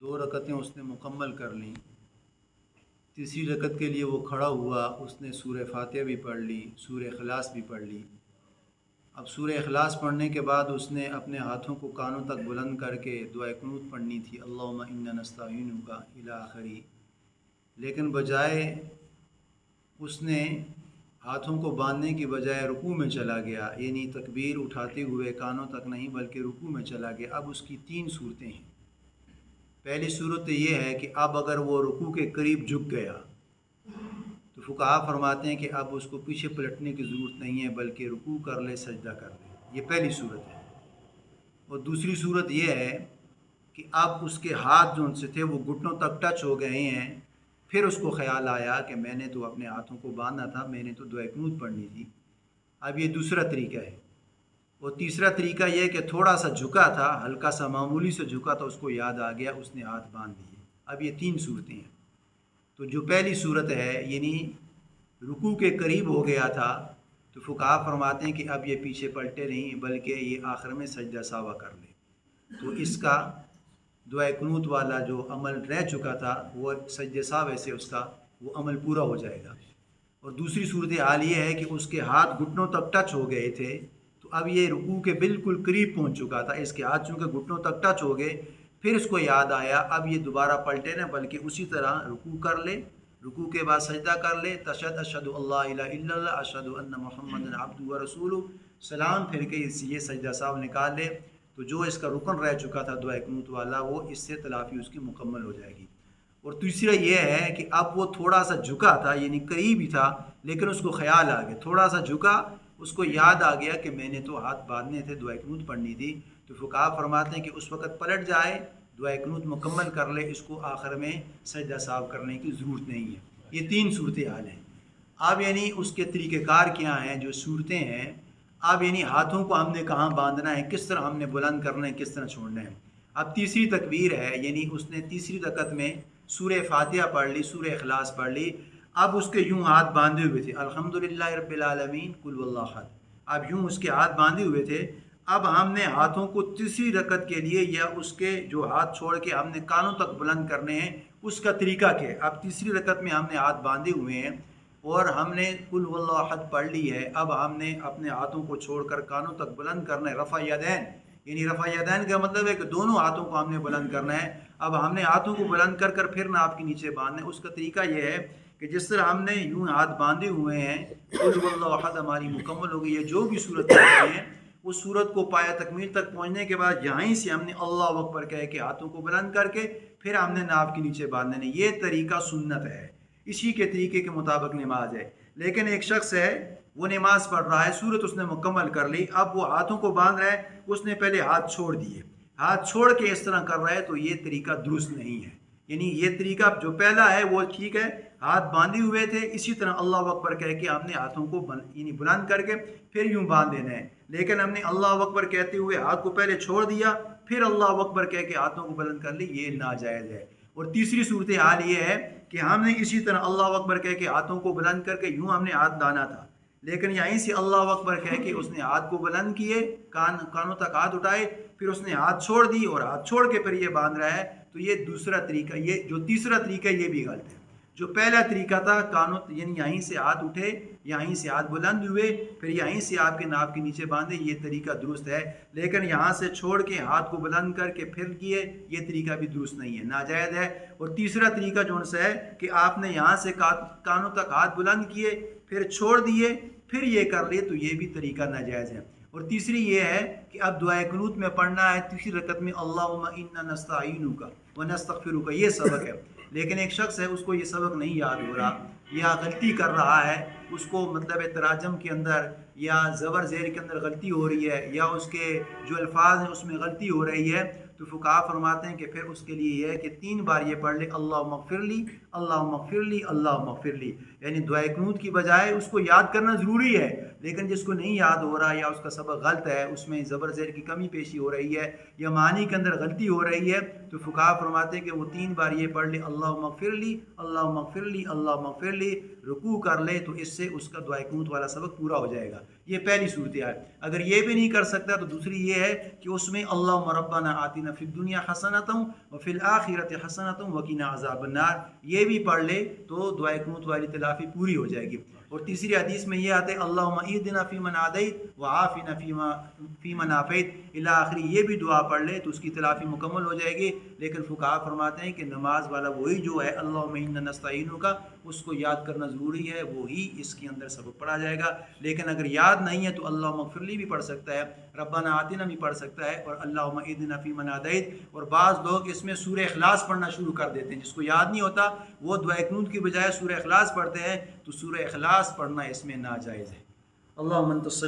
2 रकतें उसने मुकम्मल कर लीं। तीसरी रकत के लिए वो खड़ा हुआ, उसने सूरह फातिहा भी पढ़ ली, सूरह इखलास भी पढ़ ली। अब सूरह इखलास पढ़ने के बाद उसने अपने हाथों को कानों तक बुलंद करके दुआ कुनूत पढ़नी थी, अल्लाहुम्मा इन्ना नस्तईनुका इला आखिरी। लेकिन बजाय उसने हाथों को बांधने की बजाय रुकू में चला गया, यानी तकबीर उठाते हुए कानों तक नहीं बल्कि रुकू में चला गया। अब उसकी 3 सूरतें हैं। पहली सूरत ये है कि अब अगर वो रुकू के करीब झुक गया तो फुक़हा फरमाते हैं कि अब उसको पीछे पलटने की ज़रूरत नहीं है, बल्कि रुकू कर ले, सजदा कर ले। ये पहली सूरत है। और दूसरी सूरत ये है कि अब उसके हाथ जो उनसे थे वो घुटनों तक टच हो गए हैं। फिर उसको ख़याल आया कि मैंने तो अपने हाथों को बांधा था, मैंने तो दुआ कुनूत पढ़नी थी। अब ये दूसरा तरीका है। और तीसरा तरीका यह है कि थोड़ा सा झुका था, हल्का सा मामूली से झुका था, उसको याद आ गया, उसने हाथ बांध दिए। अब ये 3 सूरतें हैं। तो जो पहली सूरत है यानी रुकू के करीब हो गया था, तो फुक़हा फरमाते हैं कि अब ये पीछे पलटे नहीं बल्कि ये आखिर में सजदा सावा कर ले। तो इसका दुआ कुनूत वाला जो अमल रह चुका था वो सजदे सावे से उसका वो अमल पूरा हो जाएगा। और दूसरी सूरत हाल ये है कि उसके हाथ घुटनों तक टच हो गए थे, तो अब ये रुकू के बिल्कुल करीब पहुंच चुका था, इसके हाथ चूँकि घुटनों तक टच हो गए। फिर इसको याद आया अब ये दोबारा पलटे ना बल्कि उसी तरह रुकू कर ले, रुकू के बाद सजदा कर ले, तशहद अशहदु अल्ला इलाहा इल्लल्लाह अशहदु अन्ना मुहम्मदन अब्दुहु व रसूलुहु, सलाम फिर के ये सजदा साहब निकाल ले। तो जो इसका रुकन रह चुका था दुआ कुनूत वाला, वो इससे तलाफ़ी उसकी मुकम्मल हो जाएगी। और तीसरा ये है कि अब वो थोड़ा सा झुका था, यानी करीब ही था, लेकिन उसको ख्याल आ गया, थोड़ा सा झुका, उसको याद आ गया कि मैंने तो हाथ बांधने थे, दुआ कुनूत पढ़नी थी। तो फुक़हा फरमाते हैं कि उस वक़्त पलट जाए, दुआ कुनूत मुकम्मल कर ले, इसको आखिर में सजदा साहब करने की ज़रूरत नहीं है। ये 3 सूरत हाल हैं। अब यानी उसके तरीक़ेकार क्या हैं, जो सूरतें हैं। अब यानी हाथों को हमने कहाँ बांधना है, किस तरह हमने बुलंद करना है, किस तरह छोड़ना है। अब तीसरी तकबीर है, यानी उसने तीसरी रकत में सूरह फातिहा पढ़ ली, सूरह इखलास पढ़ ली। अब उसके यूँ हाथ बांधे हुए थे, अल्हम्दुलिल्लाह रब्बिल आलमीन कुल वल्लाहु अहद। अब यूँ उसके हाथ बांधे हुए थे। अब हमने हाथों को तीसरी रकत के लिए या उसके जो हाथ छोड़ के हमने कानों तक बुलंद करने हैं, उसका तरीका क्या है। अब तीसरी रकत में हमने हाथ बांधे हुए हैं और हमने कुल वल्लाहु अहद पढ़ ली है। अब हमने अपने हाथों को छोड़कर कानों तक बुलंद करना है, रफ़ा यदैन, यानी रफ़ा यदैन का मतलब है कि दोनों हाथों को हमने बुलंद करना है। अब हमने हाथों को बुलंद कर कर फिर नाभ के नीचे बांधना है। उसका तरीका यह है कि जिस तरह हमने यूँ हाथ बांधे हुए हैं, कुल वल्लाहु अहद हमारी मुकम्मल हो गई है। जो भी सूरत पढ़ रहे हैं उस सूरत को पाया तकमील तक पहुँचने के बाद यहीं से हमने अल्लाहु अकबर कह के हाथों को बुलंद करके फिर हमने नाभ के नीचे बांधना है। ये तरीका सुन्नत है, इसी के तरीके के मुताबिक नमाज है। लेकिन एक शख्स है, वो नमाज पढ़ रहा है, सूरत उसने मुकम्मल कर ली, अब वो हाथों को बांध रहा है, उसने पहले हाथ छोड़ दिए, हाथ छोड़ के इस तरह कर रहा है, तो ये तरीका दुरुस्त नहीं है। यानी ये तरीका जो पहला है वो ठीक है, हाथ बांधे हुए थे, इसी तरह अल्लाह अकबर कह के हमने हाथों को यानी बुलंद करके फिर यूँ बांध देना है। लेकिन हमने अल्लाह अकबर कहते हुए हाथ को पहले छोड़ दिया, फिर अल्लाह अकबर कह के हाथों को बुलंद कर ली, ये नाजायज़ है। और तीसरी सूरत हाल ये है कि हमने इसी तरह अल्लाह अकबर कह के हाथों को बुलंद करके यूँ हमने हाथ दाना था, लेकिन यहीं से अल्लाह अकबर कह के उसने हाथ को बुलंद किए, कानों तक हाथ उठाए, फिर उसने हाथ छोड़ दी और हाथ छोड़ के फिर ये बांध रहा है। तो ये दूसरा तरीका, ये जो तीसरा तरीका ये भी गलत है। जो पहला तरीका था कानों यानी यहीं से हाथ उठे, यहीं से हाथ बुलंद हुए, फिर यहीं से आपके नाभ के नीचे बांधे, ये तरीका दुरुस्त है। लेकिन यहाँ से छोड़ के हाथ को बुलंद करके फिर किए, ये तरीका भी दुरुस्त नहीं है, नाजायज़ है। और तीसरा तरीका जो है कि आपने यहाँ से कानों तक हाथ बुलंद किए, फिर छोड़ दिए, फिर ये कर लिए, तो ये भी तरीका नाजायज़ है। और तीसरी ये है कि अब दुआ कुनूत में पढ़ना है तीसरी रकत में अल्लाहुम्मा इन्ना नस्तईनुका व नस्तगफिरुका, ये सबक है। लेकिन एक शख्स है, उसको ये सबक नहीं याद हो रहा या गलती कर रहा है, उसको मतलब तराजम के अंदर या ज़बर ज़ेर के अंदर गलती हो रही है या उसके जो अल्फाज हैं उसमें गलती हो रही है, तो फुक़हा फरमाते हैं कि फिर उसके लिए ये है कि 3 बार ये पढ़ ले अल्लाहुम्मा ग़फ़िरली अल्लाहुम्मा ग़फ़िरली अल्लाहुम्मा ग़फ़िरली। यानी दुआ कुनूत की बजाय उसको याद करना ज़रूरी है, लेकिन जिसको नहीं याद हो रहा या उसका सबक गलत है, उसमें ज़बर ज़ेर की कमी पेशी हो रही है या मानी के अंदर गलती हो रही है, तो फुक़हा फरमाते हैं कि वो 3 बार ये पढ़ ले अल्लाहुम्मा ग़फ़िरली अल्लाहुम्मा ग़फ़िरली अल्लाहुम्मा ग़फ़िरली, रुकू कर ले, तो इससे उसका दुआ कुनूत वाला सबक पूरा हो जाएगा। یہ پہلی صورتحال. اگر یہ بھی نہیں کر سکتا تو دوسری یہ ہے کہ اس میں اللہم ربنا آتنا فی الدنیا حسنۃ وفی الآخرۃ حسنۃ وقنا عذاب النار یہ بھی پڑھ لے تو دعائے قنوت والی تلافی پوری ہو جائے گی. اور تیسری حدیث میں یہ آتا ہے اللہم اہدنا فیمن ہدیت وعافنا فیمن عافیت الی آخری یہ بھی دعا پڑھ لے تو اس کی تلافی مکمل ہو جائے گی. لیکن فقہا فرماتے ہیں کہ نماز والا وہی جو ہے اللہم انا نستعینک کا اس کو یاد کرنا ضروری ہے, وہی اس کے اندر سبق پڑھا جائے گا. لیکن اگر یاد نہیں ہے تو اللہم اغفر لی بھی پڑھ سکتا ہے, ربنا آتنا بھی پڑھ سکتا ہے, اور اللہم اہدنا فیمن ہدیت. اور بعض لوگ اس میں سورہ اخلاص پڑھنا شروع کر دیتے ہیں, جس کو یاد نہیں ہوتا وہ دعائے قنوت کی بجائے سورہ اخلاص پڑھتے ہیں, تو سورہ اخلاص پڑھنا اس میں ناجائز ہے. اللہم انت